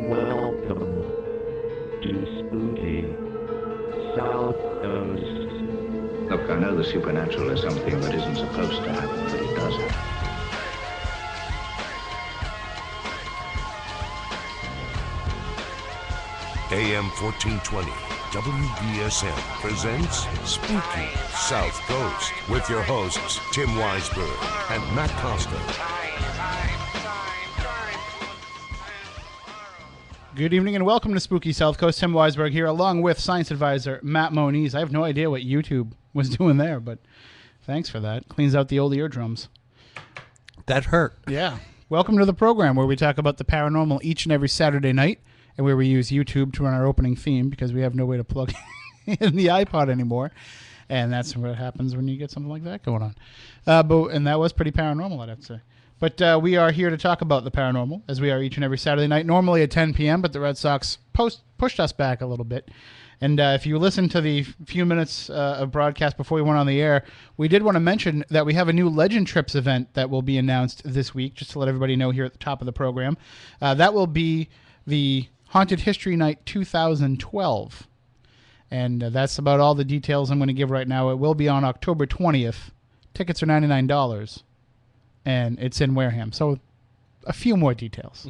Welcome to Spooky Southcoast. Look, I know the supernatural is something that isn't supposed to happen, but it does happen. AM 1420, WBSM presents Spooky South Coast with your hosts, Tim Weisberg and Matt Costa. Good evening and welcome to Spooky South Coast. Tim Weisberg here along with science advisor Matt Moniz. I have no idea what YouTube was doing there, but thanks for that. Cleans out the old eardrums. That hurt. Yeah. Welcome to the program where we talk about the paranormal each and every Saturday night and where we use YouTube to run our opening theme because we have no way to plug in the iPod anymore. And that's what happens when you get something like that going on. And that was pretty paranormal, I'd have to say. But we are here to talk about the paranormal, as we are each and every Saturday night, normally at 10 p.m., but the Red Sox pushed us back a little bit. And if you listen to the few minutes of broadcast before we went on the air, we did want to mention that we have a new Legend Trips event that will be announced this week, just to let everybody know here at the top of the program. That will be the Haunted History Night 2012. And that's about all the details I'm going to give right now. It will be on October 20th. Tickets are $99. And it's in Wareham. So a few more details.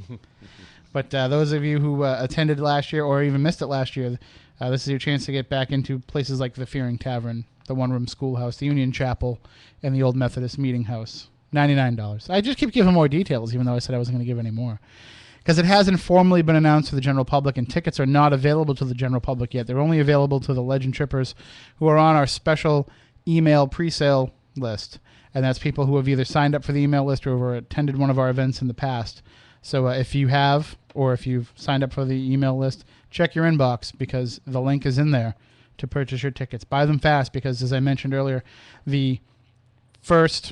But those of you who attended last year or even missed it last year, this is your chance to get back into places like the Fearing Tavern, the One-Room Schoolhouse, the Union Chapel, and the Old Methodist Meeting House. $99. I just keep giving more details, even though I said I wasn't going to give any more. Because it hasn't formally been announced to the general public, and tickets are not available to the general public yet. They're only available to the Legend Trippers who are on our special email pre-sale list. And that's people who have either signed up for the email list or have attended one of our events in the past. So if you have, or if you've signed up for the email list, check your inbox because the link is in there to purchase your tickets. Buy them fast because, as I mentioned earlier, the first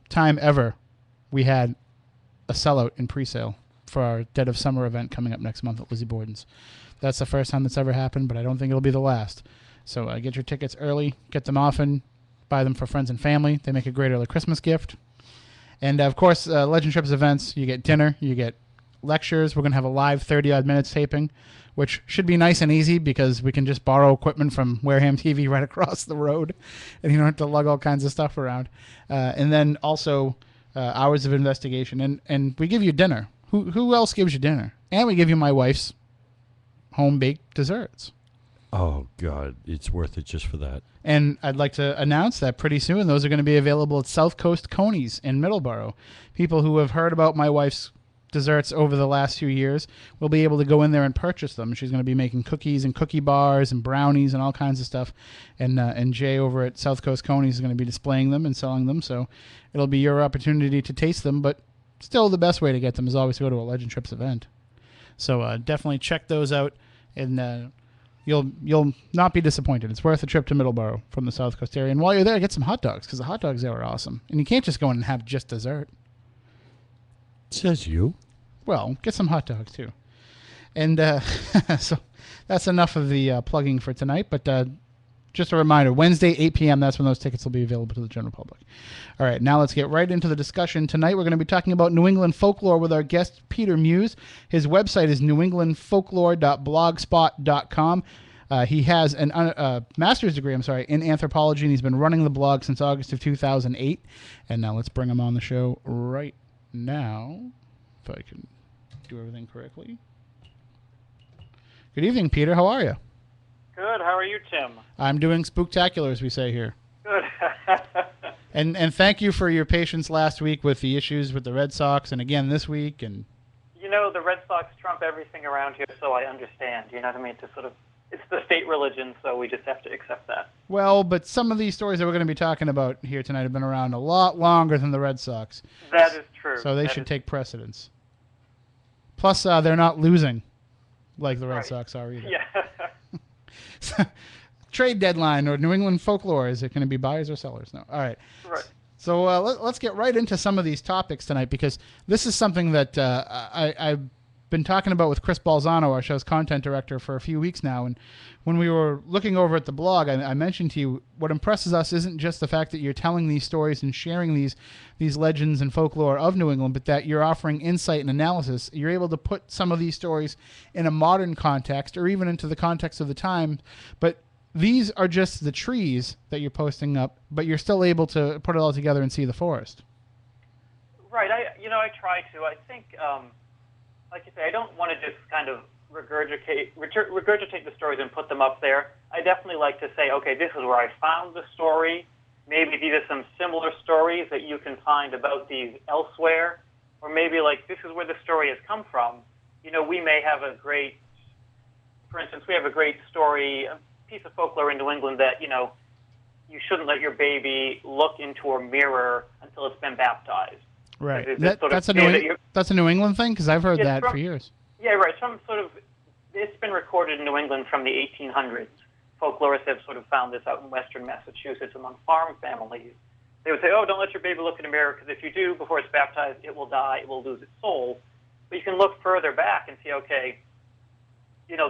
time ever we had a sellout in pre-sale for our Dead of Summer event coming up next month at Lizzie Borden's. That's the first time that's ever happened, but I don't think it'll be the last. So get your tickets early, get them often. Buy them for friends and family. They make a great early Christmas gift. And, of course, Legend Trips events, you get dinner, you get lectures. We're going to have a live 30-odd minutes taping, which should be nice and easy because we can just borrow equipment from Wareham TV right across the road, and you don't have to lug all kinds of stuff around. And then also hours of investigation. And we give you dinner. Who else gives you dinner? And we give you my wife's home-baked desserts. Oh, God, it's worth it just for that. And I'd like to announce that pretty soon those are going to be available at Southcoast Coney's in Middleborough. People who have heard about my wife's desserts over the last few years will be able to go in there and purchase them. She's going to be making cookies and cookie bars and brownies and all kinds of stuff. And Jay over at Southcoast Coney's is going to be displaying them and selling them. So it'll be your opportunity to taste them. But still, the best way to get them is always to go to a Legend Trips event. So definitely check those out. And You'll not be disappointed. It's worth a trip to Middleborough from the South Coast area. And while you're there, get some hot dogs, because the hot dogs there are awesome. And you can't just go in and have just dessert. Says you. Well, get some hot dogs, too. And so that's enough of the plugging for tonight. But just a reminder, Wednesday, 8 p.m., that's when those tickets will be available to the general public. All right, now let's get right into the discussion. Tonight we're going to be talking about New England folklore with our guest, Peter Muise. His website is newenglandfolklore.blogspot.com. He has a master's degree, in anthropology, and he's been running the blog since August of 2008. And now let's bring him on the show right now, if I can do everything correctly. Good evening, Peter. How are you? Good. How are you, Tim? I'm doing spooktacular, as we say here. Good. and thank you for your patience last week with the issues with the Red Sox, and again this week. And you know, the Red Sox trump everything around here, so I understand. You know what I mean? it's the state religion, so we just have to accept that. Well, but some of these stories that we're going to be talking about here tonight have been around a lot longer than the Red Sox. That is true. So they should take precedence. Plus, they're not losing like the Red Right. Sox are either. Yeah. Trade deadline or New England folklore. Is it going to be buyers or sellers? No. All right. Right. So let's get right into some of these topics tonight, because this is something that I've been talking about with Chris Balzano, our show's content director, for a few weeks now. And when we were looking over at the blog, I mentioned to you what impresses us isn't just the fact that you're telling these stories and sharing these legends and folklore of New England, but that you're offering insight and analysis. You're able to put some of these stories in a modern context or even into the context of the time. But these are just the trees that you're posting up, but you're still able to put it all together and see the forest. Right. I try to. I think, like you say, I don't want to just kind of regurgitate the stories and put them up there. I definitely like to say, okay, this is where I found the story. Maybe these are some similar stories that you can find about these elsewhere. Or maybe, like, this is where the story has come from. We may have for instance, we have a great story, a piece of folklore in New England that, you shouldn't let your baby look into a mirror until it's been baptized. Right. That's a New England thing? Because I've heard that for years. Yeah, right. It's been recorded in New England from the 1800s. Folklorists have sort of found this out in western Massachusetts among farm families. They would say, oh, don't let your baby look in a mirror, because if you do, before it's baptized, it will die, it will lose its soul. But you can look further back and see, okay,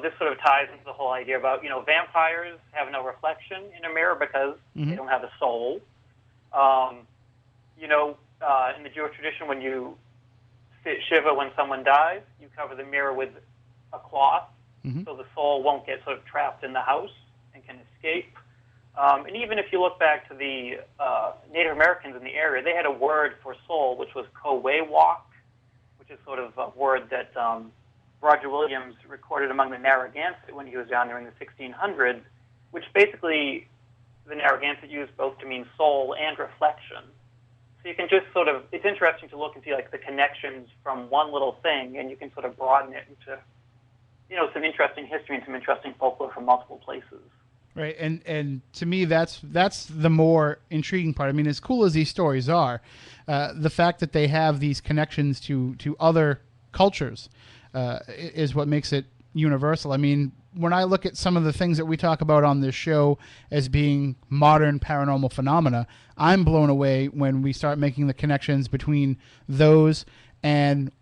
this sort of ties into the whole idea about, vampires have no reflection in a mirror because they don't have a soul. In the Jewish tradition, when you sit Shiva when someone dies, you cover the mirror with a cloth so the soul won't get sort of trapped in the house and can escape. And even if you look back to the Native Americans in the area, they had a word for soul, which was Kowewak, which is sort of a word that Roger Williams recorded among the Narragansett when he was down there in the 1600s, which basically the Narragansett used both to mean soul and reflection. So you can just sort of, it's interesting to look and see like the connections from one little thing, and you can sort of broaden it into, some interesting history and some interesting folklore from multiple places. Right, and to me, that's the more intriguing part. I mean, as cool as these stories are, the fact that they have these connections to other cultures is what makes it universal. I mean, when I look at some of the things that we talk about on this show as being modern paranormal phenomena, I'm blown away when we start making the connections between those and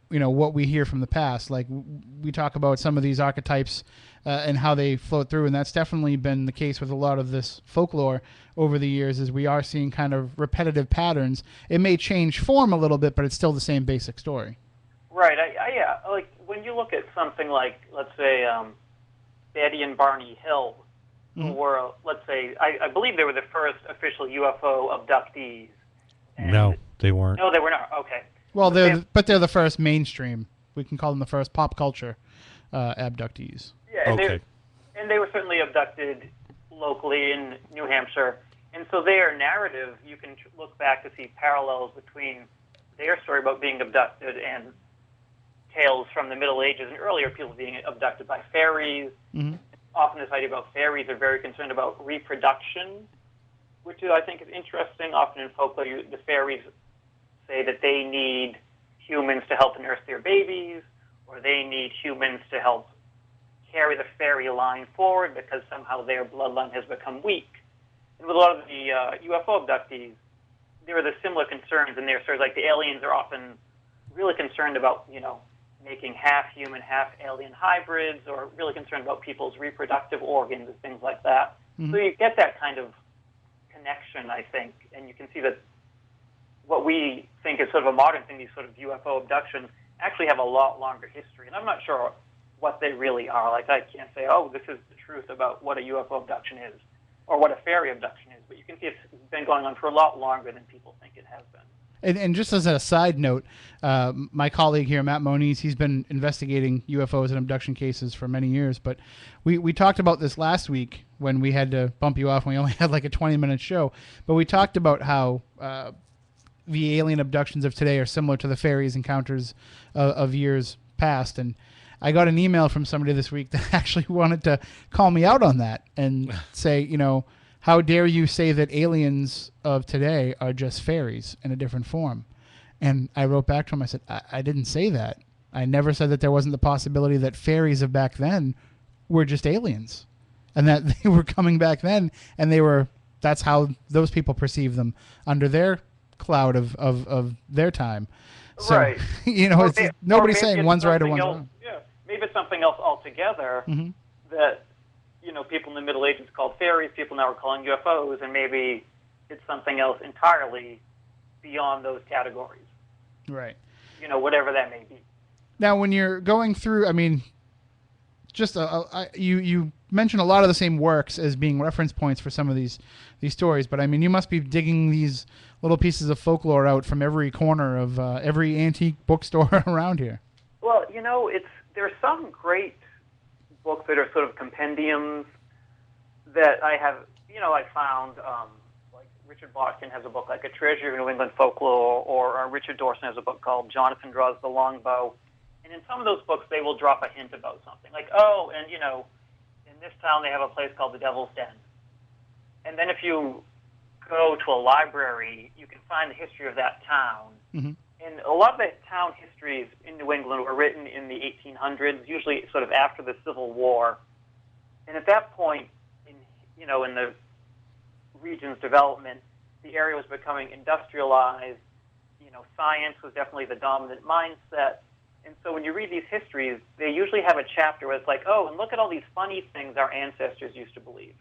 what we hear from the past. Like, we talk about some of these archetypes and how they float through, and that's definitely been the case with a lot of this folklore over the years, as we are seeing kind of repetitive patterns. It may change form a little bit, but it's still the same basic story. Right. Yeah. Like, when you look at something like, let's say, Betty and Barney Hill, who were, let's say, I believe they were the first official UFO abductees. No, they weren't. No, they were not. Okay. Well, they're the first mainstream. We can call them the first pop culture abductees. Yeah, okay. And they were certainly abducted locally in New Hampshire. And so their narrative, you can look back to see parallels between their story about being abducted and tales from the Middle Ages and earlier, people being abducted by fairies. Mm-hmm. Often this idea about fairies are very concerned about reproduction, which I think is interesting. Often in folklore, the fairies say that they need humans to help nurse their babies, or they need humans to help carry the fairy line forward because somehow their bloodline has become weak. And with a lot of the UFO abductees, there are the similar concerns in their stories. Like, the aliens are often really concerned about, making half human, half alien hybrids, or really concerned about people's reproductive organs and things like that. Mm-hmm. So you get that kind of connection, I think, and you can see that what we think is sort of a modern thing, these sort of UFO abductions, actually have a lot longer history. And I'm not sure what they really are. Like, I can't say, oh, this is the truth about what a UFO abduction is or what a fairy abduction is. But you can see it's been going on for a lot longer than people think it has been. And just as a side note, my colleague here, Matt Moniz, he's been investigating UFOs and abduction cases for many years. But we talked about this last week when we had to bump you off when we only had like a 20-minute show. But we talked about how the alien abductions of today are similar to the fairies encounters of years past. And I got an email from somebody this week that actually wanted to call me out on that and say, how dare you say that aliens of today are just fairies in a different form? And I wrote back to him. I said, I didn't say that. I never said that there wasn't the possibility that fairies of back then were just aliens, and that they were coming back then, and that's how those people perceive them under their cloud of their time. So, right. Nobody's saying one's right or one's wrong. Yeah, maybe it's something else altogether that, people in the Middle Ages called fairies, people now are calling UFOs, and maybe it's something else entirely beyond those categories. Right. Whatever that may be. Now, when you're going through, you mentioned a lot of the same works as being reference points for some of these stories, but you must be digging these little pieces of folklore out from every corner of every antique bookstore around here. Well, there's some great books that are sort of compendiums that I have, I found, like Richard Boston has a book like A Treasure of New England Folklore, or Richard Dawson has a book called Jonathan Draws the Longbow. And in some of those books, they will drop a hint about something. Like, in this town they have a place called the Devil's Den. And then if you go to a library, you can find the history of that town. Mm-hmm. And a lot of the town histories in New England were written in the 1800s, usually sort of after the Civil War. And at that point, in the region's development, the area was becoming industrialized. Science was definitely the dominant mindset. And so when you read these histories, they usually have a chapter where it's like, oh, and look at all these funny things our ancestors used to believe.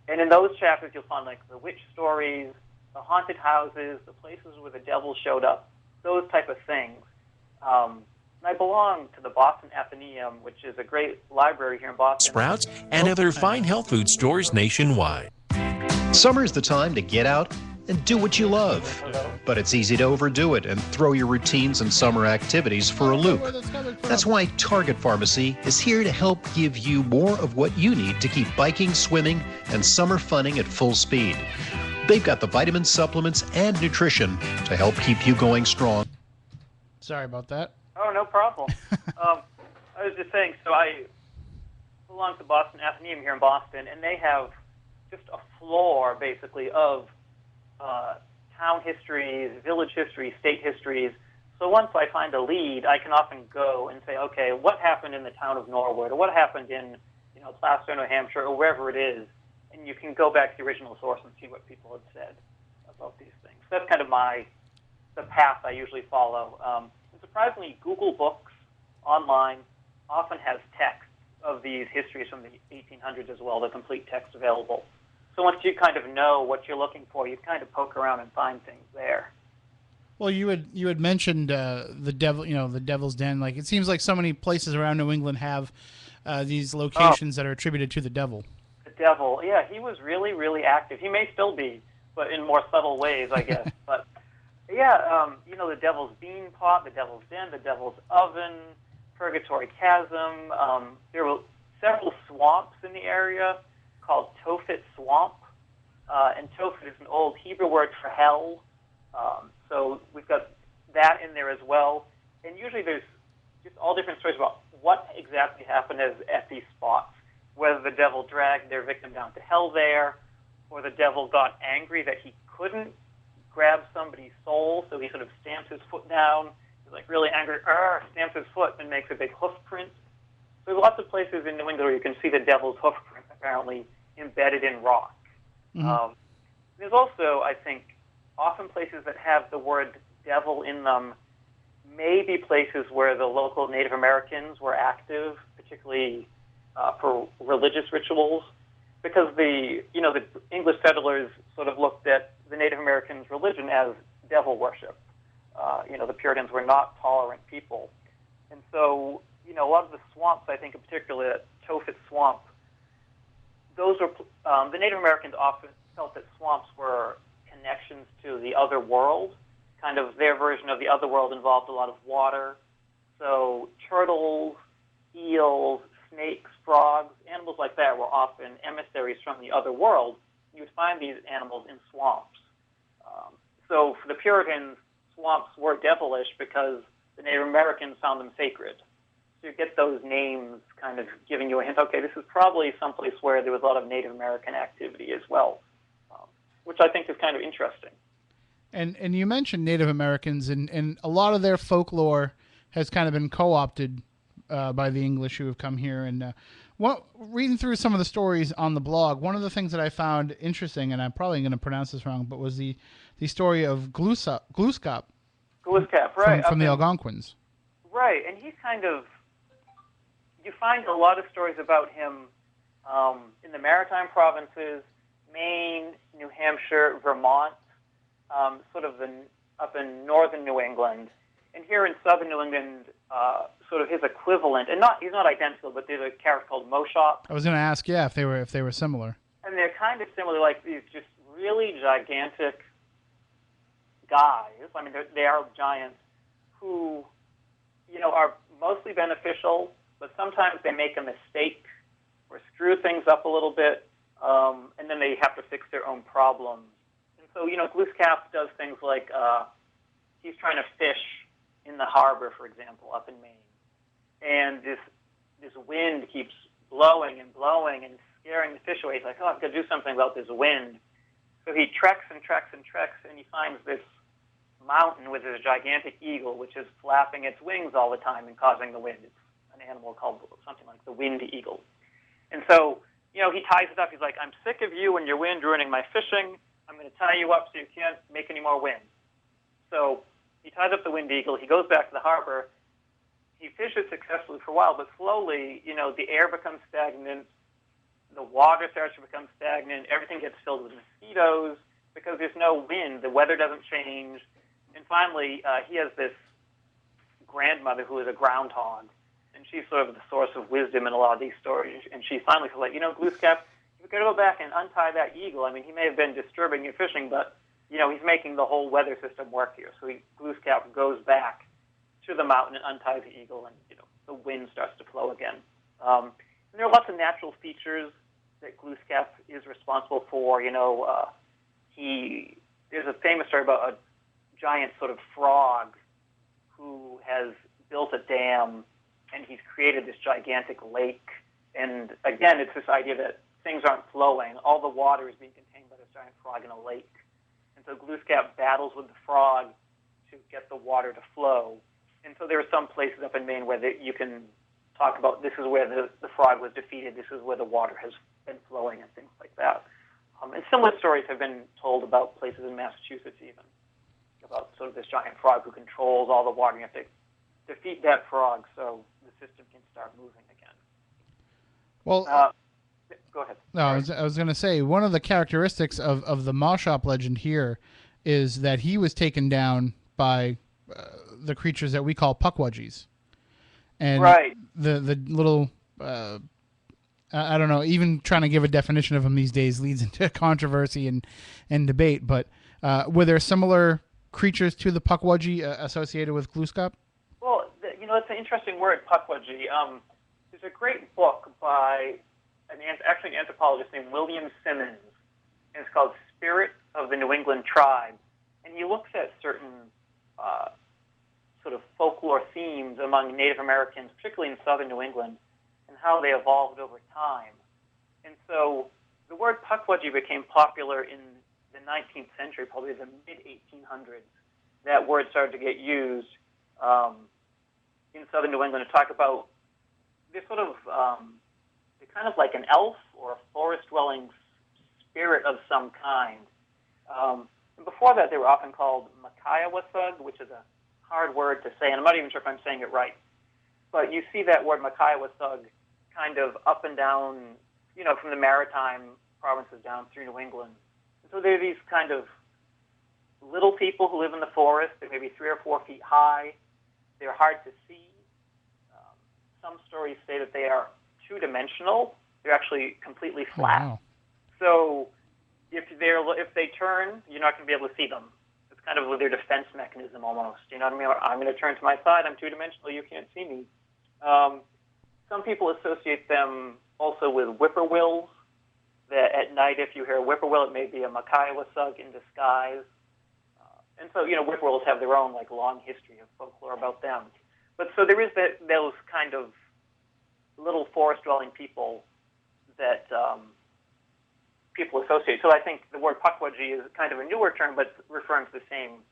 And in those chapters, you'll find, like, the witch stories, the haunted houses, the places where the devil showed up, those type of things. And I belong to the Boston Athenaeum, which is a great library here in Boston. Sprouts and other fine health food stores nationwide. Summer's the time to get out and do what you love. But it's easy to overdo it and throw your routines and summer activities for a loop. That's why Target Pharmacy is here to help give you more of what you need to keep biking, swimming, and summer funning at full speed. They've got the vitamins, supplements, and nutrition to help keep you going strong. Sorry about that. Oh, no problem. I was just saying, so I belong to the Boston Athenaeum here in Boston, and they have just a floor, basically, of town histories, village histories, state histories. So once I find a lead, I can often go and say, okay, what happened in the town of Norwood, or what happened in, Placer, New Hampshire, or wherever it is, and you can go back to the original source and see what people had said about these things. So that's kind of the path I usually follow. And surprisingly, Google Books online often has text of these histories from the 1800s as well, the complete text available. So once you kind of know what you're looking for, you kind of poke around and find things there. Well, you had mentioned the devil, the Devil's Den. Like, it seems like so many places around New England have these locations that are attributed to the devil. The devil, yeah, he was really, really active. He may still be, but in more subtle ways, I guess. But yeah, the Devil's Bean Pot, the Devil's Den, the Devil's Oven, Purgatory Chasm. There were several swamps in the area called Tophet Swamp, and Tophet is an old Hebrew word for hell, so we've got that in there as well. And usually there's just all different stories about what exactly happened at these spots, whether the devil dragged their victim down to hell there, or the devil got angry that he couldn't grab somebody's soul, so he sort of stamps his foot down. He's like really angry, stamps his foot and makes a big hoof print. So there's lots of places in New England where you can see the devil's hoof print apparently embedded in rock. Mm-hmm. There's also, I think, often places that have the word devil in them, maybe places where the local Native Americans were active, particularly for religious rituals, because the English settlers sort of looked at the Native Americans' religion as devil worship. The Puritans were not tolerant people. And so, a lot of the swamps, I think in particular, Tophet Swamp, those were, the Native Americans often felt that swamps were connections to the other world. Kind of their version of the other world involved a lot of water. So turtles, eels, snakes, frogs, animals like that were often emissaries from the other world. You would find these animals in swamps. So for the Puritans, swamps were devilish because the Native Americans found them sacred. So you get those names kind of giving you a hint, okay, this is probably someplace where there was a lot of Native American activity as well, which I think is kind of interesting. And you mentioned Native Americans, and a lot of their folklore has kind of been co-opted by the English who have come here. And reading through some of the stories on the blog, one of the things that I found interesting, and I'm probably going to pronounce this wrong, but was the story of Glooskap. Glooskap, right. From the Algonquins. Right, and he's kind of, you find a lot of stories about him in the Maritime provinces, Maine, New Hampshire, Vermont, sort of up in northern New England. And here in southern New England, sort of his equivalent, and he's not identical, but there's a character called Moshop. I was going to ask, yeah, if they were similar. And they're kind of similar, like these just really gigantic guys. I mean, they are giants who, are mostly beneficial, but sometimes they make a mistake or screw things up a little bit, and then they have to fix their own problems. And so, Glooskap does things like he's trying to fish in the harbor, for example, up in Maine, and this wind keeps blowing and blowing and scaring the fish away. He's like, oh, I've got to do something about this wind. So he treks and treks and treks, and he finds this mountain with this gigantic eagle, which is flapping its wings all the time and causing the wind. It's an animal called something like the wind eagle. And so, he ties it up. He's like, I'm sick of you and your wind ruining my fishing. I'm going to tie you up so you can't make any more wind. So he ties up the wind eagle. He goes back to the harbor. He fishes successfully for a while, but slowly, the air becomes stagnant. The water starts to become stagnant. Everything gets filled with mosquitoes because there's no wind. The weather doesn't change. And finally, he has this grandmother who is a groundhog, and she's sort of the source of wisdom in a lot of these stories. And she finally says, like, Glooskap, you've got to go back and untie that eagle. I mean, he may have been disturbing your fishing, but, he's making the whole weather system work here. So Glooskap goes back to the mountain and unties the eagle, and, the wind starts to flow again. And there are lots of natural features that Glooskap is responsible for. There's a famous story about a giant sort of frog who has built a dam, and he's created this gigantic lake. And again, it's this idea that things aren't flowing. All the water is being contained by this giant frog in a lake. And so Glooskap battles with the frog to get the water to flow. And so there are some places up in Maine where you can talk about this is where the frog was defeated, this is where the water has been flowing, and things like that. And similar stories have been told about places in Massachusetts even, about sort of this giant frog who controls all the water. You have to defeat that frog so the system can start moving again. Well, go ahead. No, I was going to say, one of the characteristics of the Moshop legend here is that he was taken down by the creatures that we call Pakkahuajis. And right. the little, I don't know, even trying to give a definition of them these days leads into controversy and debate. But were there similar creatures to the Pakkahuaji associated with Glooskap? Well, it's an interesting word, Pakkahuaji. There's a great book by an anthropologist named William Simmons, and it's called Spirit of the New England Tribe. And he looks at certain sort of folklore themes among Native Americans, particularly in southern New England, and how they evolved over time. And so the word Pakkahuaji became popular in the 19th century, probably the mid-1800s. That word started to get used in southern New England to talk about this sort of, they're kind of like an elf or a forest-dwelling spirit of some kind. And before that, they were often called Makai Wassup, which is a hard word to say, and I'm not even sure if I'm saying it right. But you see that word Makai Wassup kind of up and down, from the Maritime provinces down through New England. And so they're these kind of little people who live in the forest. They're maybe 3 or 4 feet high. They're hard to see. Some stories say that they are two-dimensional. They're actually completely flat. Wow. So if they turn, you're not going to be able to see them. It's kind of their defense mechanism almost. You know what I mean? I'm going to turn to my side. I'm two-dimensional. You can't see me. Some people associate them also with whippoorwills. That at night, if you hear a whippoorwill, it may be a Makai Wassup in disguise. And so, whippoorwills have their own long history of folklore about them. But so there is those kind of little forest-dwelling people that people associate. So I think the word Pakkahuaji is kind of a newer term, but referring to the same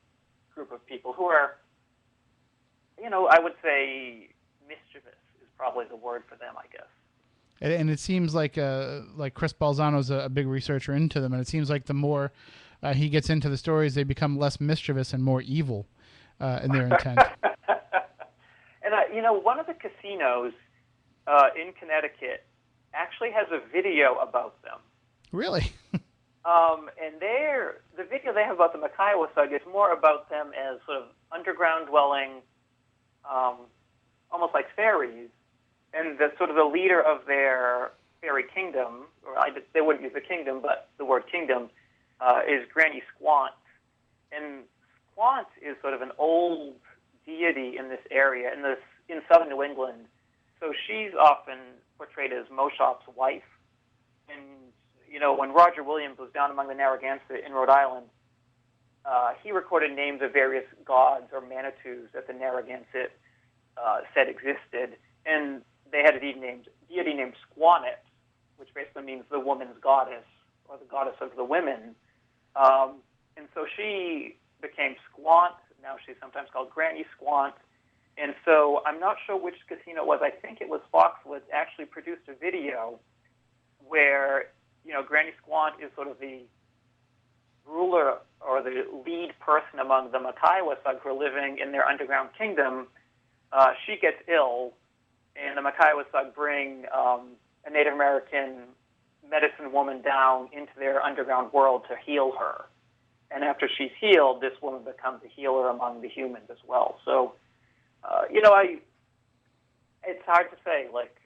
group of people who are, I would say mischievous is probably the word for them, I guess. And it seems like Chris Balzano's a big researcher into them, and it seems like the more he gets into the stories, they become less mischievous and more evil in their intent. And one of the casinos in Connecticut actually has a video about them. Really? And the video they have about the Makai Wassup is more about them as sort of underground dwelling, almost like fairies. And the sort of the leader of their fairy kingdom, they wouldn't use the kingdom, but the word kingdom, is Granny Squant. And Squant is sort of an old deity in this area, in southern New England. So she's often portrayed as Moshop's wife. And, when Roger Williams was down among the Narragansett in Rhode Island, he recorded names of various gods or manitous that the Narragansett said existed. And they had a deity named Squanet, which basically means the woman's goddess, or the goddess of the women. And so she became Squant. Now she's sometimes called Granny Squant. And so I'm not sure which casino it was. I think it was Foxwoods actually produced a video where, Granny Squant is sort of the ruler or the lead person among the Makai Wassup who are living in their underground kingdom. She gets ill, and the Makai Wassup bring a Native American medicine woman down into their underground world to heal her. And after she's healed, this woman becomes a healer among the humans as well. So, it's hard to say. Like,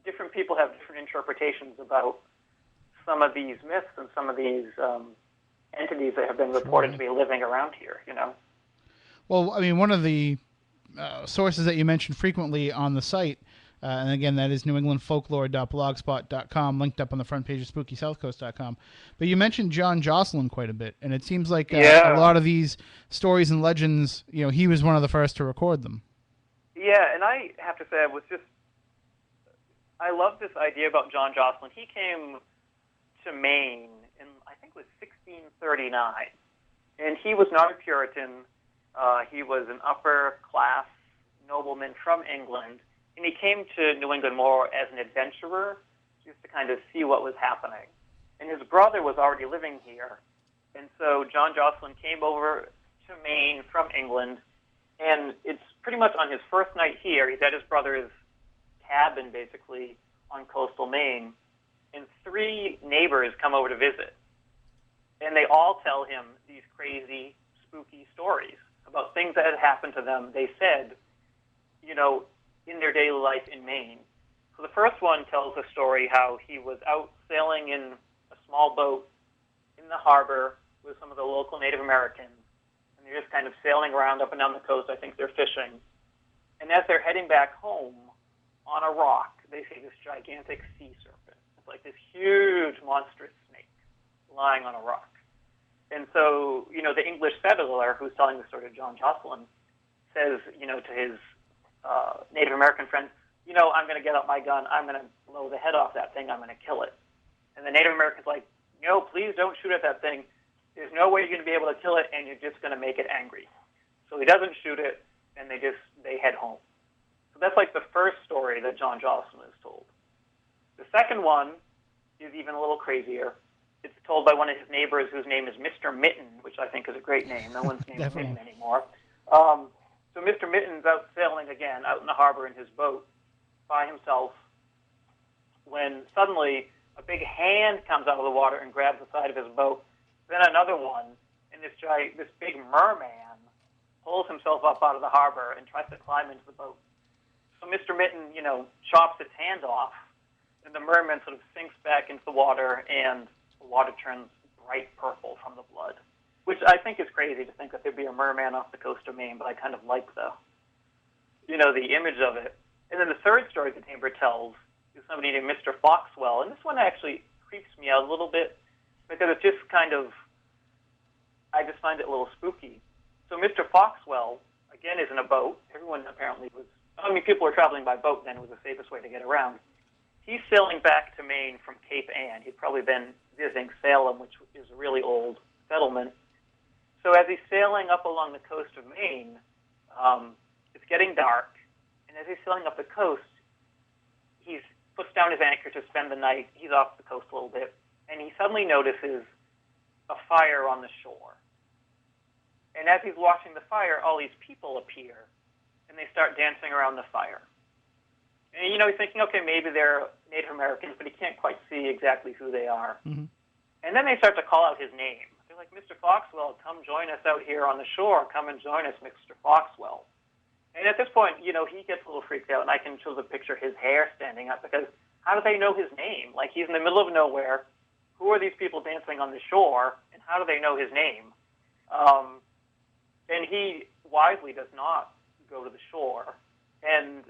different people have different interpretations about some of these myths and some of these entities that have been reported to be living around here, Well, I mean, one of the sources that you mentioned frequently on the site, and again, that is newenglandfolklore.blogspot.com, linked up on the front page of SpookySouthcoast.com. But you mentioned John Jocelyn quite a bit, and it seems like a lot of these stories and legends, he was one of the first to record them. Yeah, and I have to say, I love this idea about John Jocelyn. He came to Maine in, I think it was 1639, and he was not a Puritan. He was an upper-class nobleman from England, and he came to New England more as an adventurer, just to kind of see what was happening. And his brother was already living here, and so John Jocelyn came over to Maine from England, and it's pretty much on his first night here. He's at his brother's cabin, basically, on coastal Maine, and 3 neighbors come over to visit. And they all tell him these crazy, spooky stories about things that had happened to them, they said, in their daily life in Maine. So the first one tells a story how he was out sailing in a small boat in the harbor with some of the local Native Americans. And they're just kind of sailing around up and down the coast. I think they're fishing. And as they're heading back home, on a rock, they see this gigantic sea serpent. It's like this huge, monstrous snake lying on a rock. And so, the English settler who's telling the story to John Jocelyn says, to his Native American friend, I'm going to get out my gun. I'm going to blow the head off that thing. I'm going to kill it. And the Native American's like, no, please don't shoot at that thing. There's no way you're going to be able to kill it, and you're just going to make it angry. So he doesn't shoot it, and they head home. So that's like the first story that John Jocelyn is told. The second one is even a little crazier. It's told by one of his neighbors whose name is Mr. Mitten, which I think is a great name. No one's name is Mitten anymore. So Mr. Mitten's out sailing again, out in the harbor in his boat by himself, when suddenly a big hand comes out of the water and grabs the side of his boat. Then another one, and this big merman pulls himself up out of the harbor and tries to climb into the boat. So Mr. Mitten, chops its hand off, and the merman sort of sinks back into the water, and the water turns bright purple from the blood, which I think is crazy to think that there'd be a merman off the coast of Maine, but I kind of like the image of it. And then the third story the neighbor tells is somebody named Mr. Foxwell, and this one actually creeps me out a little bit because it's just I just find it a little spooky. So Mr. Foxwell, again, is in a boat. Everyone apparently was I mean, people were traveling by boat then. It was the safest way to get around. He's sailing back to Maine from Cape Ann. He'd probably been visiting Salem, which is a really old settlement. So as he's sailing up along the coast of Maine, it's getting dark, and as he's sailing up the coast, he puts down his anchor to spend the night. He's off the coast a little bit, and he suddenly notices a fire on the shore. And as he's watching the fire, all these people appear, and they start dancing around the fire. And, you know, he's thinking, okay, maybe they're Native Americans, but he can't quite see exactly who they are. Mm-hmm. And then they start to call out his name. They're like, Mr. Foxwell, come join us out here on the shore. Come and join us, Mr. Foxwell. And at this point, you know, he gets a little freaked out, and I can sort of picture his hair standing up, because how do they know his name? Like, he's in the middle of nowhere. Who are these people dancing on the shore, and how do they know his name? And he wisely does not go to the shore. And,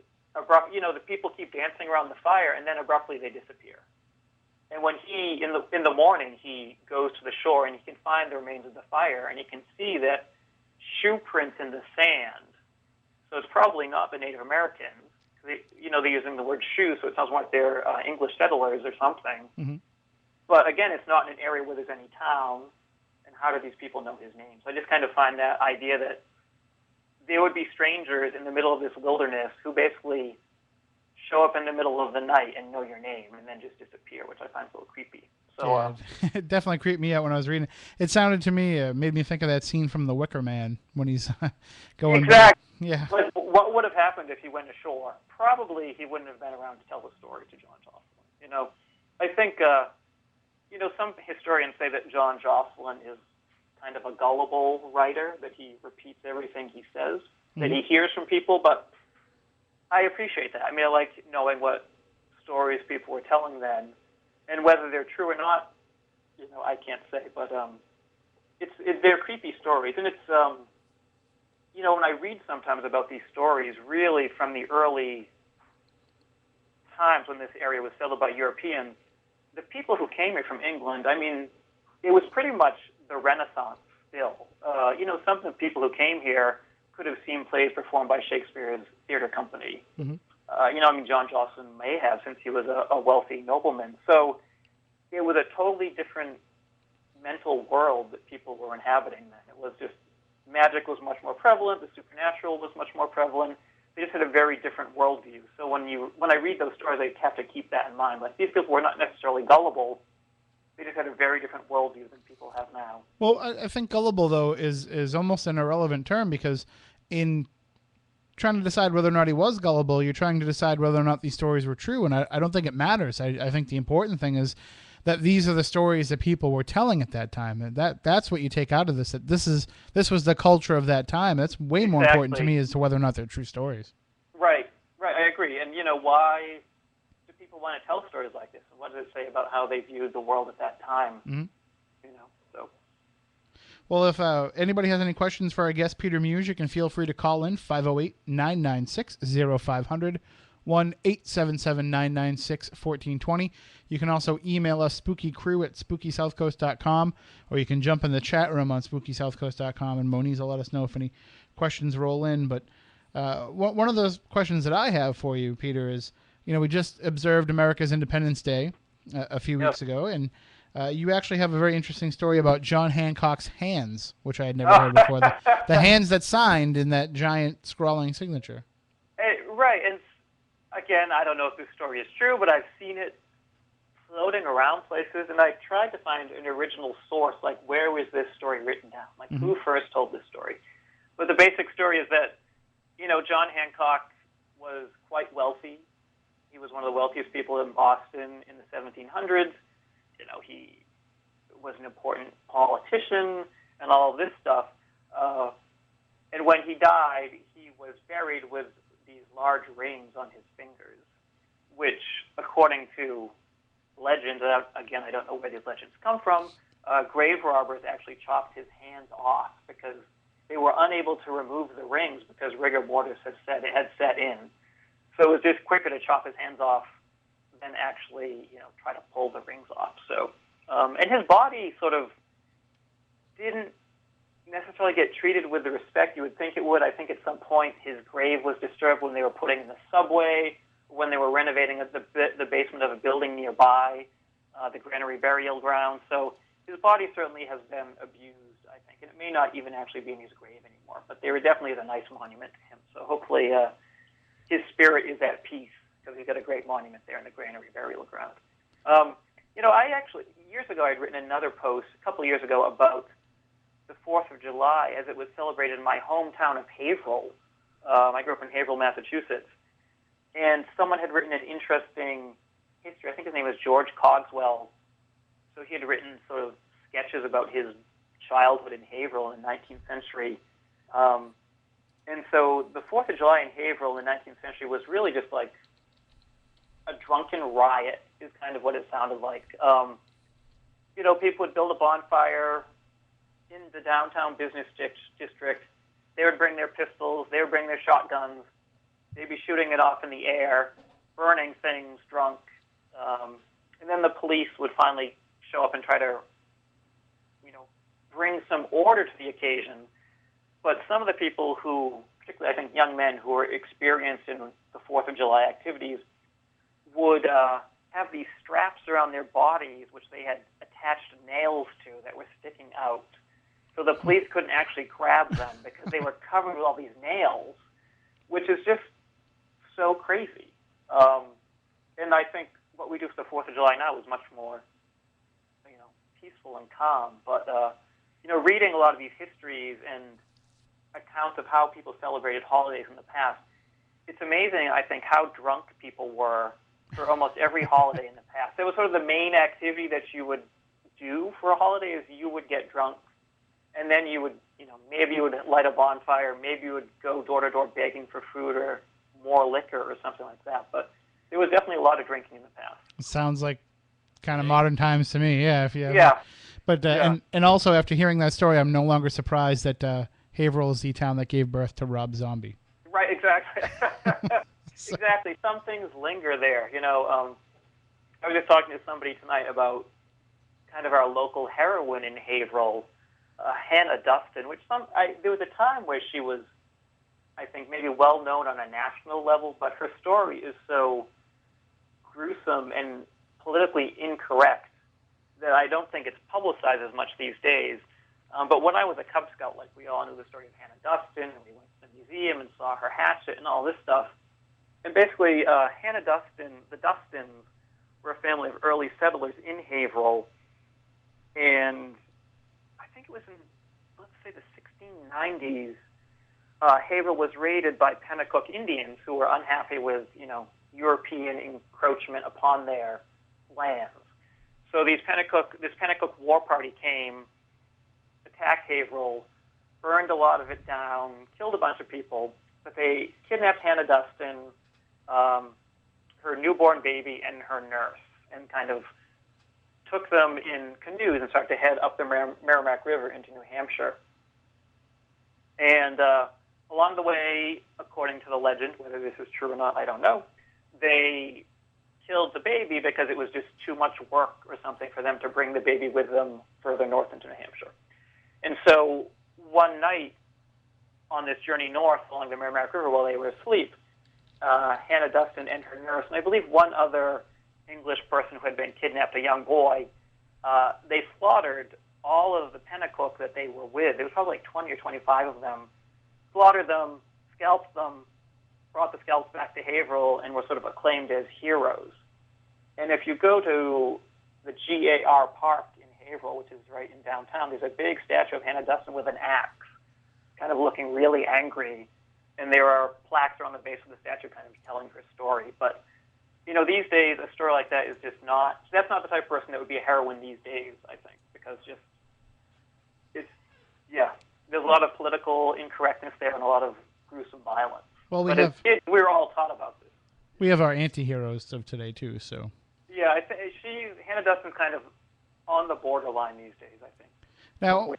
you know, the people keep dancing around the fire, and then abruptly they disappear. And when he, in the morning, he goes to the shore, and he can find the remains of the fire, and he can see that shoe prints in the sand. So it's probably not the Native Americans. You know, they're using the word shoe, so it sounds like they're English settlers or something. Mm-hmm. But again, it's not in an area where there's any town. And how do these people know his name? So I just kind of find that idea that there would be strangers in the middle of this wilderness who basically show up in the middle of the night and know your name and then just disappear, which I find a little creepy. So yeah, it definitely creeped me out when I was reading. It sounded to me, made me think of that scene from The Wicker Man when he's going exactly. Back. Yeah. Like, what would have happened if he went ashore? Probably he wouldn't have been around to tell the story to John Jocelyn. You know, I think, you know, some historians say that John Jocelyn is kind of a gullible writer, that he repeats everything he says, that he hears from people, but I appreciate that. I mean, I like knowing what stories people were telling then, and whether they're true or not, you know, I can't say, but they're creepy stories, and it's, you know, when I read sometimes about these stories, really from the early times when this area was settled by Europeans, the people who came here from England, I mean, it was pretty much the Renaissance still. You know, some of the people who came here could have seen plays performed by Shakespeare's theater company. Mm-hmm. You know, I mean, John Jocelyn may have, since he was a wealthy nobleman. So it was a totally different mental world that people were inhabiting then. It was just, magic was much more prevalent, the supernatural was much more prevalent. They just had a very different worldview. So when I read those stories, I have to keep that in mind. Like, these people were not necessarily gullible. They just had a very different worldview than people have now. Well, I think gullible, though, is almost an irrelevant term, because in trying to decide whether or not he was gullible, you're trying to decide whether or not these stories were true, and I don't think it matters. I think the important thing is that these are the stories that people were telling at that time, and that's what you take out of this. That this was the culture of that time. That's way more important to me as to whether or not they're true stories. Right. I agree. And you know, why do people want to tell stories like this? And what does it say about how they viewed the world at that time? Mm-hmm. You know, so. Well, if anybody has any questions for our guest Peter Muise, you can feel free to call in 508-996-0500. 1-877-996-1420. You can also email us spookycrew@spookysouthcoast.com, or you can jump in the chat room on spookysouthcoast.com, and Moniz will let us know if any questions roll in. But one of those questions that I have for you, Peter, is, you know, we just observed America's Independence Day a few weeks ago, and you actually have a very interesting story about John Hancock's hands, which I had never heard before. The hands that signed in that giant scrawling signature. Right, and again, I don't know if this story is true, but I've seen it floating around places, and I tried to find an original source, like where was this story written down? Like, who first told this story? But the basic story is that, you know, John Hancock was quite wealthy. He was one of the wealthiest people in Boston in the 1700s. You know, he was an important politician and all of this stuff. And when he died, he was buried with these large rings on his fingers, which, according to legends, again, I don't know where these legends come from, grave robbers actually chopped his hands off because they were unable to remove the rings because rigor mortis had set in. So it was just quicker to chop his hands off than actually, you know, try to pull the rings off. So, and his body sort of didn't necessarily get treated with the respect you would think it would. I think at some point his grave was disturbed when they were putting in the subway, when they were renovating the basement of a building nearby, the granary burial ground. So his body certainly has been abused, I think, and it may not even actually be in his grave anymore, but there definitely is a nice monument to him. So hopefully his spirit is at peace, because he's got a great monument there in the granary burial ground. I actually, years ago, I'd written another post, a couple of years ago, about the 4th of July as it was celebrated in my hometown of Haverhill. I grew up in Haverhill, Massachusetts, and someone had written an interesting history. I think his name was George Cogswell. So he had written sort of sketches about his childhood in Haverhill in the 19th century. And so the 4th of July in Haverhill in the 19th century was really just like a drunken riot, is kind of what it sounded like. People would build a bonfire in the downtown business district. They would bring their pistols, they would bring their shotguns, they'd be shooting it off in the air, burning things drunk. And then the police would finally show up and try to, bring some order to the occasion. But some of the people who, particularly I think young men who were experienced in the 4th of July activities, would have these straps around their bodies, which they had attached nails to that were sticking out. So the police couldn't actually grab them because they were covered with all these nails, which is just so crazy. And I think what we do for the 4th of July now is much more, peaceful and calm. But, reading a lot of these histories and accounts of how people celebrated holidays in the past, it's amazing, I think, how drunk people were for almost every holiday in the past. It was sort of the main activity that you would do for a holiday is you would get drunk, and then you would, maybe you would light a bonfire, maybe you would go door to door begging for food or more liquor or something like that. But there was definitely a lot of drinking in the past. It sounds like kind of modern times to me. Yeah. Yeah. But and also after hearing that story, I'm no longer surprised that Haverhill is the town that gave birth to Rob Zombie. Right. Exactly. Exactly. Some things linger there. I was just talking to somebody tonight about kind of our local heroine in Haverhill, Hannah Dustin, which there was a time where she was, I think, maybe well known on a national level, but her story is so gruesome and politically incorrect that I don't think it's publicized as much these days. But when I was a Cub Scout, like, we all knew the story of Hannah Dustin, and we went to the museum and saw her hatchet and all this stuff. And basically, Hannah Dustin, the Dustins, were a family of early settlers in Haverhill, and I think it was in, let's say, the 1690s, Haverhill was raided by Pakkahuaji Indians who were unhappy with, European encroachment upon their lands. So this Pakkahuaji war party came, attacked Haverhill, burned a lot of it down, killed a bunch of people, but they kidnapped Hannah Dustin, her newborn baby, and her nurse, and kind of took them in canoes and started to head up the Merrimack River into New Hampshire. And along the way, according to the legend, whether this is true or not, I don't know, they killed the baby because it was just too much work or something for them to bring the baby with them further north into New Hampshire. And so one night on this journey north along the Merrimack River while they were asleep, Hannah Dustin and her nurse, and I believe one other English person who had been kidnapped, a young boy, they slaughtered all of the Pakkahuaji that they were with. There was probably like 20 or 25 of them, slaughtered them, scalped them, brought the scalps back to Haverhill, and were sort of acclaimed as heroes. And if you go to the GAR Park in Haverhill, which is right in downtown, there's a big statue of Hannah Dustin with an axe, kind of looking really angry. And there are plaques around the base of the statue kind of telling her story. But, these days, a story like that is just that's not the type of person that would be a heroine these days, I think, because there's a lot of political incorrectness there and a lot of gruesome violence. Well, we're all taught about this. We have our anti-heroes of today, too, so. Yeah, I think Hannah Dustin's kind of on the borderline these days, I think. Now,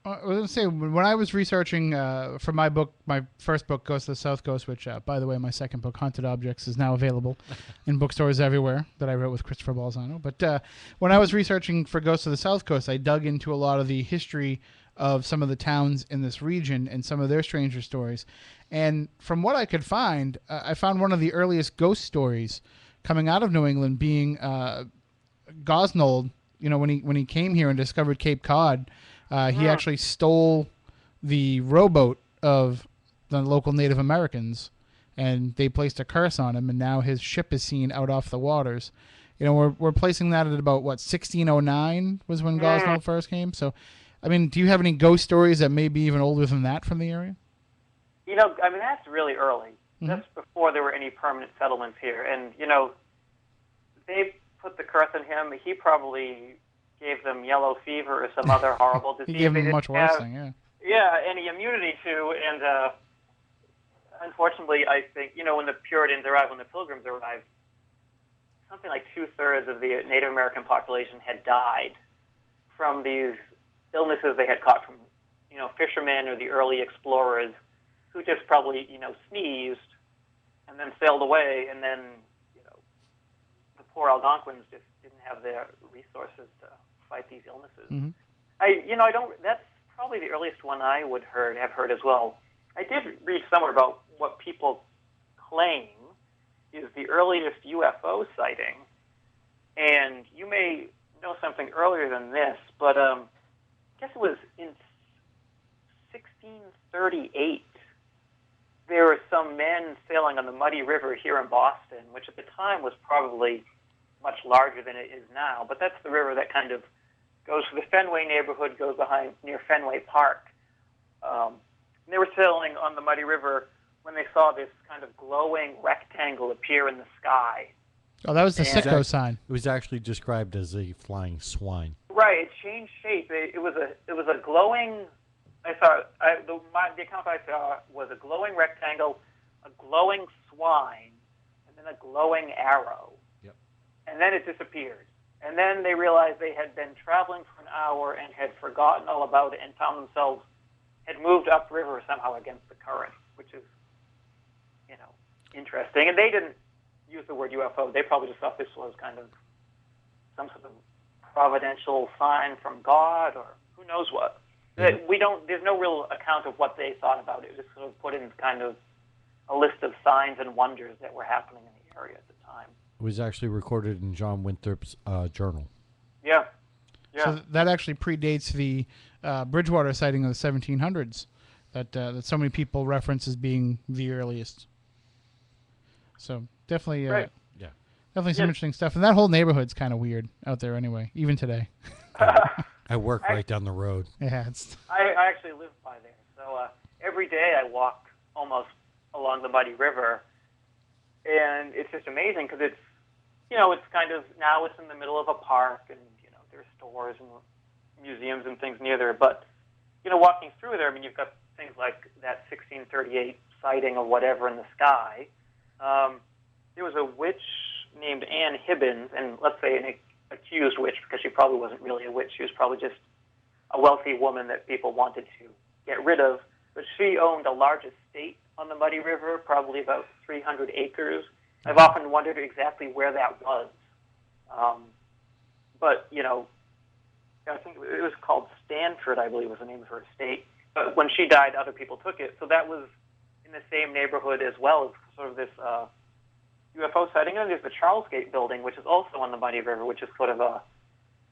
I was going to say, when I was researching for my book, my first book, Ghost of the Southcoast, which, by the way, my second book, Haunted Objects, is now available in bookstores everywhere, that I wrote with Christopher Balzano. But when I was researching for Ghost of the Southcoast, I dug into a lot of the history of some of the towns in this region and some of their stranger stories. And from what I could find, I found one of the earliest ghost stories coming out of New England being Gosnold. You know, when he came here and discovered Cape Cod, he actually stole the rowboat of the local Native Americans, and they placed a curse on him, and now his ship is seen out off the waters. You know, we're placing that at about, 1609 was when Gosnold first came. So, I mean, do you have any ghost stories that may be even older than that from the area? You know, I mean, that's really early. That's before there were any permanent settlements here. And, you know, they put the curse on him. He probably gave them yellow fever or some other horrible disease. He gave them a much worse thing, yeah. Yeah, any immunity to. And unfortunately, I think, you know, when the Puritans arrived, when the Pilgrims arrived, something like 2/3 of the Native American population had died from these illnesses they had caught from, you know, fishermen or the early explorers who just probably, you know, sneezed and then sailed away, and then, you know, the poor Algonquins just didn't have the resources to fight these illnesses. That's probably the earliest one I would have heard as well. I did read somewhere about what people claim is the earliest UFO sighting, and you may know something earlier than this, but I guess it was in 1638. There were some men sailing on the Muddy River here in Boston, which at the time was probably much larger than it is now, but that's the river that kind of goes to the Fenway neighborhood, goes behind near Fenway Park. They were sailing on the Muddy River when they saw this kind of glowing rectangle appear in the sky. Oh, that was the Sitco sign. It was actually described as a flying swine. Right, it changed shape. It was a glowing. The account I saw was a glowing rectangle, a glowing swine, and then a glowing arrow. Yep. And then it disappeared. And then they realized they had been traveling for an hour and had forgotten all about it and found themselves had moved upriver somehow against the current, which is, you know, interesting. And they didn't use the word UFO. They probably just thought this was kind of some sort of providential sign from God or who knows what. There's no real account of what they thought about it. It was just sort of put in kind of a list of signs and wonders that were happening in the area at the time. It was actually recorded in John Winthrop's journal. Yeah. So that actually predates the Bridgewater sighting of the 1700s that so many people reference as being the earliest. So definitely, definitely some interesting stuff. And that whole neighborhood's kind of weird out there anyway, even today. I work right down the road. Yeah, I actually live by there. So every day I walk almost along the Muddy River, and it's just amazing because it's, you know, it's kind of, now it's in the middle of a park, and, you know, there's stores and museums and things near there. But, you know, walking through there, I mean, you've got things like that 1638 sighting of whatever in the sky. There was a witch named Anne Hibbins, and let's say an accused witch, because she probably wasn't really a witch. She was probably just a wealthy woman that people wanted to get rid of. But she owned a large estate on the Muddy River, probably about 300 acres. I've often wondered exactly where that was. But, you know, I think it was called Stanford, I believe was the name of her estate. But when she died, other people took it. So that was in the same neighborhood as well as sort of this UFO sighting. And there's the Charlesgate building, which is also on the Muddy River, which is sort of a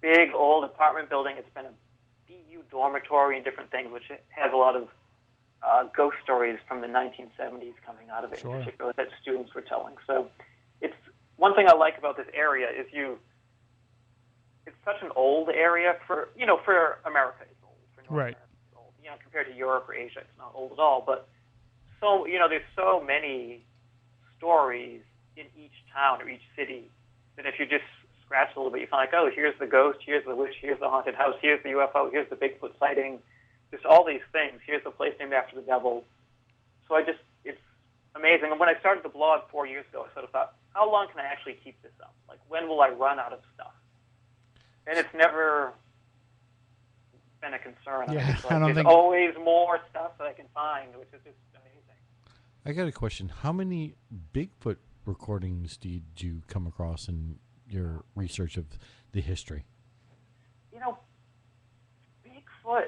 big old apartment building. It's been a BU dormitory and different things, which has a lot of ghost stories from the 1970s coming out of it, in particular, that students were telling. So it's one thing I like about this area is it's such an old area for America. It's old. For North America, it's old. You know, compared to Europe or Asia, it's not old at all. But so, you know, there's so many stories in each town or each city that if you just scratch a little bit, you find like, oh, here's the ghost, here's the witch, here's the haunted house, here's the UFO, here's the Bigfoot sighting. Just all these things. Here's the place named after the devil. So it's amazing. And when I started the blog 4 years ago, I sort of thought, how long can I actually keep this up? Like, when will I run out of stuff? And it's never been a concern. Yeah, I don't think there's always more stuff that I can find, which is just amazing. I got a question. How many Bigfoot recordings did you come across in your research of the history? You know, Well,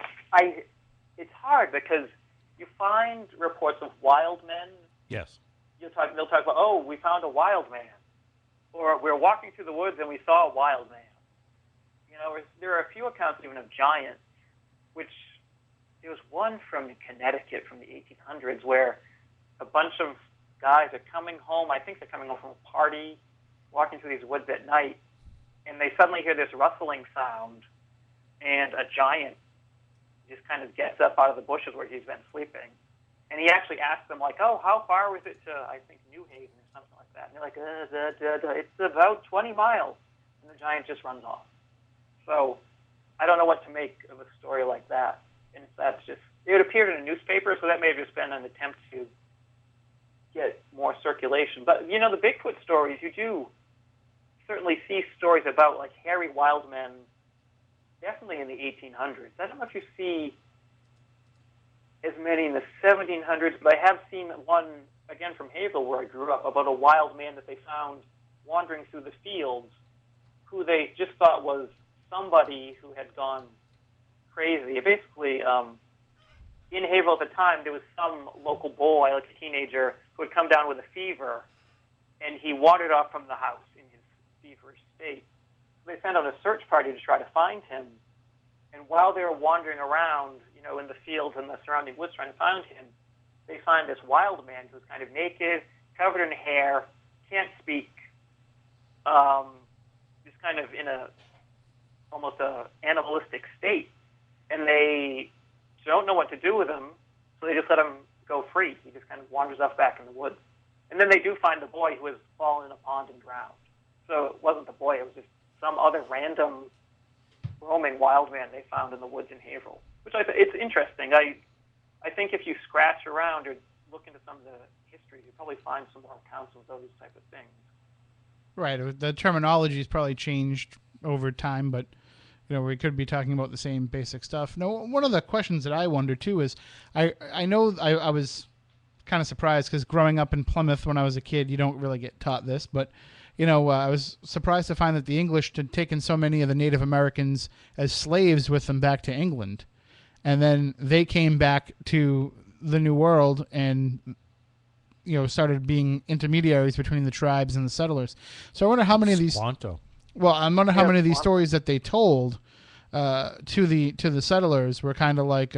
it's hard because you find reports of wild men. Yes. They'll talk about, oh, we found a wild man. Or we're walking through the woods and we saw a wild man. You know, there are a few accounts even of giants, which there was one from Connecticut from the 1800s where a bunch of guys are coming home. I think they're coming home from a party, walking through these woods at night, and they suddenly hear this rustling sound, and a giant just kind of gets up out of the bushes where he's been sleeping. And he actually asks them, like, oh, how far was it to, I think, New Haven or something like that? And they're like, it's about 20 miles. And the giant just runs off. So I don't know what to make of a story like that. And that's just, it appeared in a newspaper, so that may have just been an attempt to get more circulation. But, you know, the Bigfoot stories, you do certainly see stories about, like, hairy wild men, definitely in the 1800s. I don't know if you see as many in the 1700s, but I have seen one, again, from Hazel, where I grew up, about a wild man that they found wandering through the fields, who they just thought was somebody who had gone crazy. Basically, in Haverhill at the time, there was some local boy, like a teenager, who had come down with a fever, and he wandered off from the house in his feverish state. So they sent out a search party to try to find him, and while they were wandering around, you know, in the fields and the surrounding woods trying to find him, they find this wild man who's kind of naked, covered in hair, can't speak, just kind of in almost a animalistic state. And they don't know what to do with him, so they just let him go free. He just kind of wanders off back in the woods. And then they do find the boy who has fallen in a pond and drowned. So it wasn't the boy, it was just some other random roaming wild man they found in the woods in Haverhill, which it's interesting. I think if you scratch around or look into some of the history, you'll probably find some more accounts of those type of things. Right. The terminology has probably changed over time, but you know, we could be talking about the same basic stuff. Now, one of the questions that I wonder too is, I know I was kind of surprised because growing up in Plymouth when I was a kid, you don't really get taught this, but you know, I was surprised to find that the English had taken so many of the Native Americans as slaves with them back to England. And then they came back to the New World and, you know, started being intermediaries between the tribes and the settlers. So I wonder how many of these... Well, I wonder how many of these stories that they told to the settlers were kind of like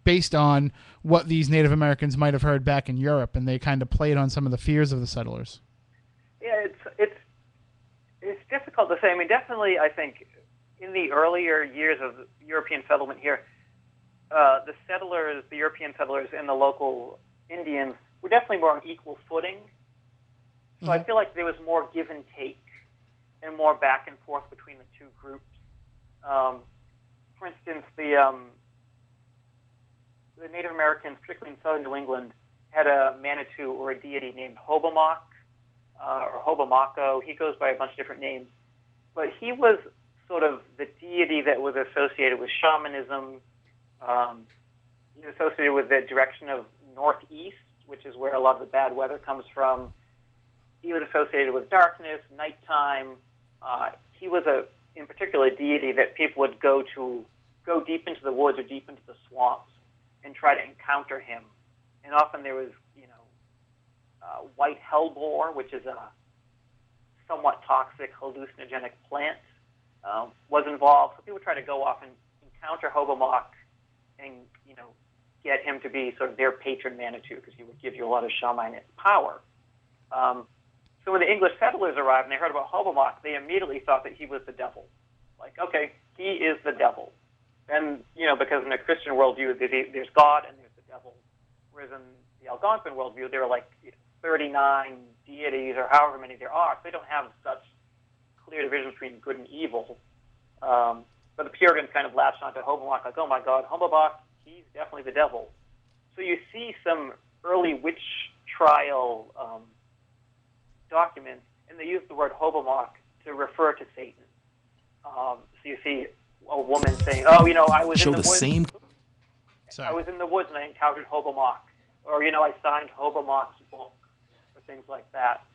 based on what these Native Americans might have heard back in Europe, and they kind of played on some of the fears of the settlers. Yeah, it's difficult to say. I mean, definitely, I think in the earlier years of European settlement here, the settlers, the European settlers, and the local Indians were definitely more on equal footing. So I feel like there was more give and take and more back and forth between the two groups. For instance, the Native Americans, particularly in southern New England, had a Manitou or a deity named Hobomok, or Hobomako. He goes by a bunch of different names. But he was sort of the deity that was associated with shamanism. He was associated with the direction of northeast, which is where a lot of the bad weather comes from. He was associated with darkness, nighttime. He was in particular, a deity that people would go deep into the woods or deep into the swamps and try to encounter him. And often there was, you know, white hellebore, which is a somewhat toxic hallucinogenic plant, was involved. So people try to go off and encounter Hobomok and, you know, get him to be sort of their patron Manitou because he would give you a lot of shamanic power. So when the English settlers arrived and they heard about Hobomok, they immediately thought that he was the devil. Like, okay, he is the devil. And, you know, because in a Christian worldview, there's God and there's the devil. Whereas in the Algonquin worldview, there are like 39 deities or however many there are. So they don't have such clear division between good and evil. But the Puritans kind of latched onto Hobomok, like, oh my God, Hobomok, he's definitely the devil. So you see some early witch trial documents, and they use the word Hobomok to refer to Satan. So you see a woman saying, "Oh, you know, I was in the woods. I was in the woods and I encountered Hobomok," or you know, I signed Hobomok's book, or things like that.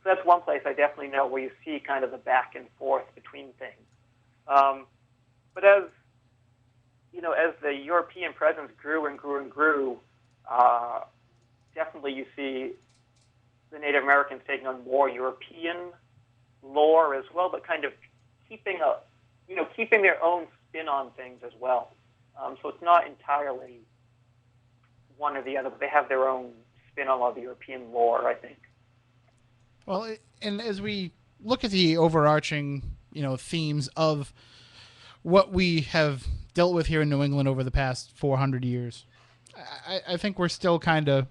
So that's one place I definitely know where you see kind of the back and forth between things. But as as the European presence grew and grew and grew, definitely you see the Native Americans taking on more European lore as well, but kind of keeping their own spin on things as well. So it's not entirely one or the other, but they have their own spin on a lot of the European lore, I think. Well, and as we look at the overarching, themes of what we have dealt with here in New England over the past 400 years, I think we're still kind of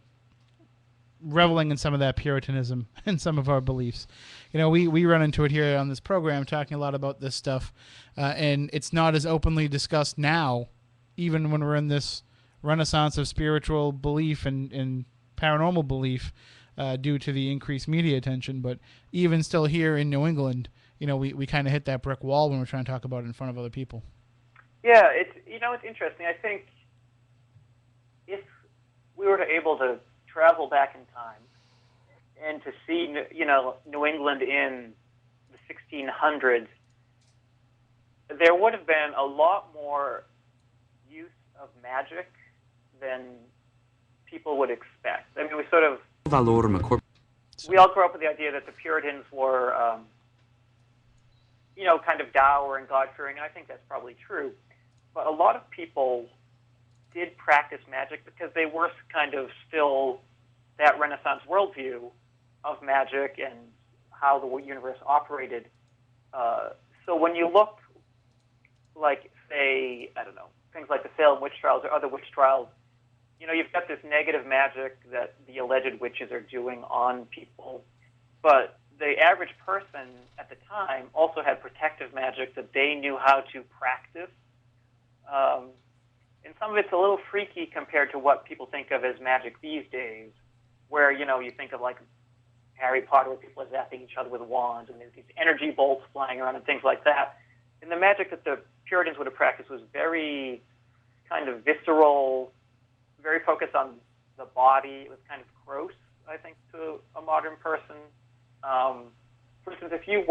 reveling in some of that Puritanism and some of our beliefs. We run into it here on this program talking a lot about this stuff, and it's not as openly discussed now, even when we're in this renaissance of spiritual belief and paranormal belief due to the increased media attention. But even still here in New England, we kind of hit that brick wall when we're trying to talk about it in front of other people. Yeah, it's interesting. I think if we were able to travel back in time and to see, New England in the 1600s, there would have been a lot more use of magic than people would expect. I mean, we all grew up with the idea that the Puritans were, kind of dour and God-fearing, and I think that's probably true. But a lot of people did practice magic because they were kind of still that Renaissance worldview of magic and how the universe operated. So when you look, like, say, I don't know, things like the Salem witch trials or other witch trials, you've got this negative magic that the alleged witches are doing on people. But the average person at the time also had protective magic that they knew how to practice. And some of it's a little freaky compared to what people think of as magic these days, where, you think of, like, Harry Potter, where people are zapping each other with wands, and there's these energy bolts flying around and things like that. And the magic that the Puritans would have practiced was very kind of visceral, very focused on the body. It was kind of gross, I think, to a modern person. For instance, if you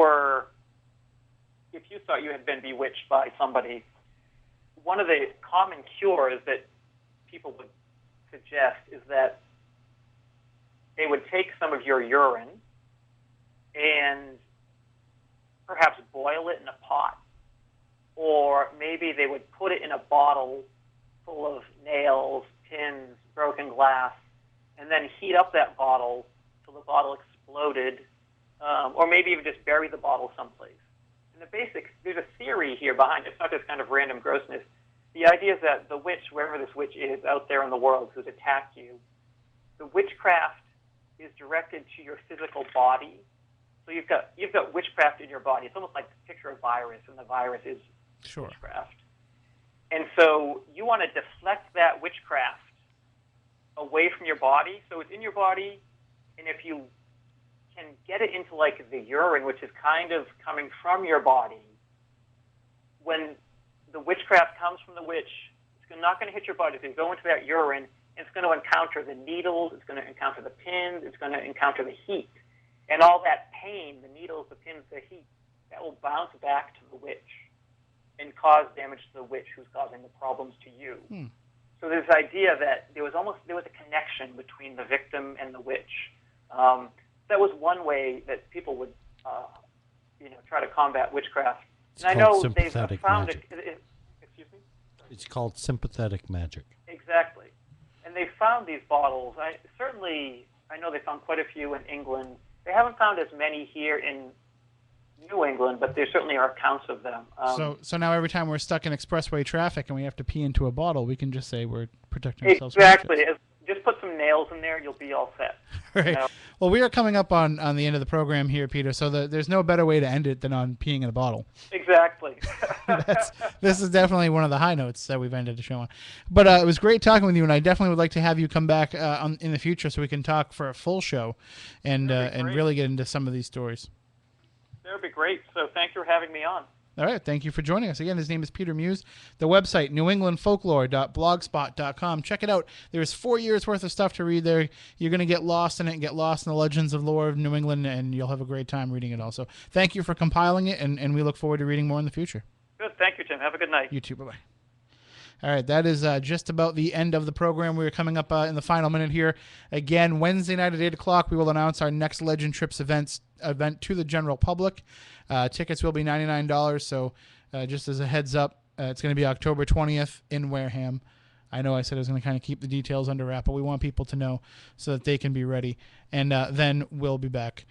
thought you had been bewitched by somebody, one of the common cures that people would suggest is that they would take some of your urine and perhaps boil it in a pot, or maybe they would put it in a bottle full of nails, pins, broken glass, and then heat up that bottle till the bottle exploded, or maybe even just bury the bottle someplace. And there's a theory here behind it. It's not just kind of random grossness. The idea is that the witch, wherever this witch is out there in the world who's attacked you, the witchcraft is directed to your physical body. So you've got witchcraft in your body. It's almost like picture a virus, and the virus is witchcraft. And so you want to deflect that witchcraft away from your body. So it's in your body, and if you can get it into, like, the urine, which is kind of coming from your body, when the witchcraft comes from the witch, it's not going to hit your body. It's going to go into that urine, and it's going to encounter the needles, it's going to encounter the pins, it's going to encounter the heat. And all that pain, the needles, the pins, the heat, that will bounce back to the witch and cause damage to the witch who's causing the problems to you. So there's this idea that there was a connection between the victim and the witch. That was one way that people would, try to combat witchcraft. It's and I called know they've sympathetic found magic. Excuse me? It's called sympathetic magic. Exactly. And they found these bottles. I know they found quite a few in England. They haven't found as many here in New England, but there certainly are accounts of them. So now every time we're stuck in expressway traffic and we have to pee into a bottle, we can just say we're protecting ourselves. Exactly. Just put some nails in there, you'll be all set. Right. Well, we are coming up on the end of the program here, Peter, so there's no better way to end it than on peeing in a bottle. Exactly. This is definitely one of the high notes that we've ended the show on. But it was great talking with you, and I definitely would like to have you come back in the future so we can talk for a full show and really get into some of these stories. That would be great. So thank you for having me on. All right. Thank you for joining us. Again, his name is Peter Muise. The website, newenglandfolklore.blogspot.com. Check it out. There's 4 years worth of stuff to read there. You're going to get lost in it and get lost in the legends of lore of New England, and you'll have a great time reading it also. Thank you for compiling it, and we look forward to reading more in the future. Good. Thank you, Tim. Have a good night. You too. Bye-bye. All right, that is just about the end of the program. We're coming up in the final minute here. Again, Wednesday night at 8 o'clock, we will announce our next Legend Trips event to the general public. Tickets will be $99, so just as a heads up, it's going to be October 20th in Wareham. I know I said I was going to kind of keep the details under wrap, but we want people to know so that they can be ready. And then we'll be back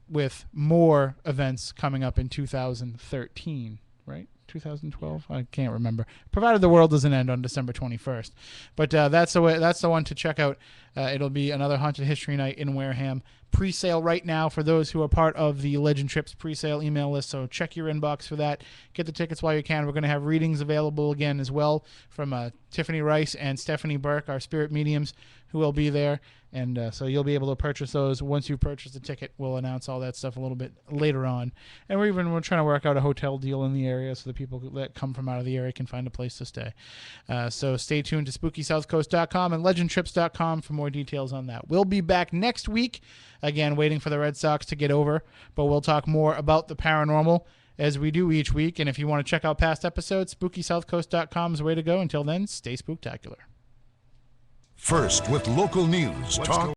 with more events coming up in 2013, right? 2012? I can't remember. Provided the world doesn't end on December 21st. But that's the one to check out. It'll be another Haunted History Night in Wareham. Pre-sale right now for those who are part of the Legend Trips pre-sale email list. So check your inbox for that. Get the tickets while you can. We're going to have readings available again as well from Tiffany Rice and Stephanie Burke, our spirit mediums, who will be there. And so you'll be able to purchase those. Once you purchase the ticket, we'll announce all that stuff a little bit later on. And we're trying to work out a hotel deal in the area so the people that come from out of the area can find a place to stay. So stay tuned to SpookySouthCoast.com and LegendTrips.com for more details on that. We'll be back next week, again, waiting for the Red Sox to get over. But we'll talk more about the paranormal as we do each week. And if you want to check out past episodes, SpookySouthCoast.com is the way to go. Until then, stay spooktacular. First with local news, talk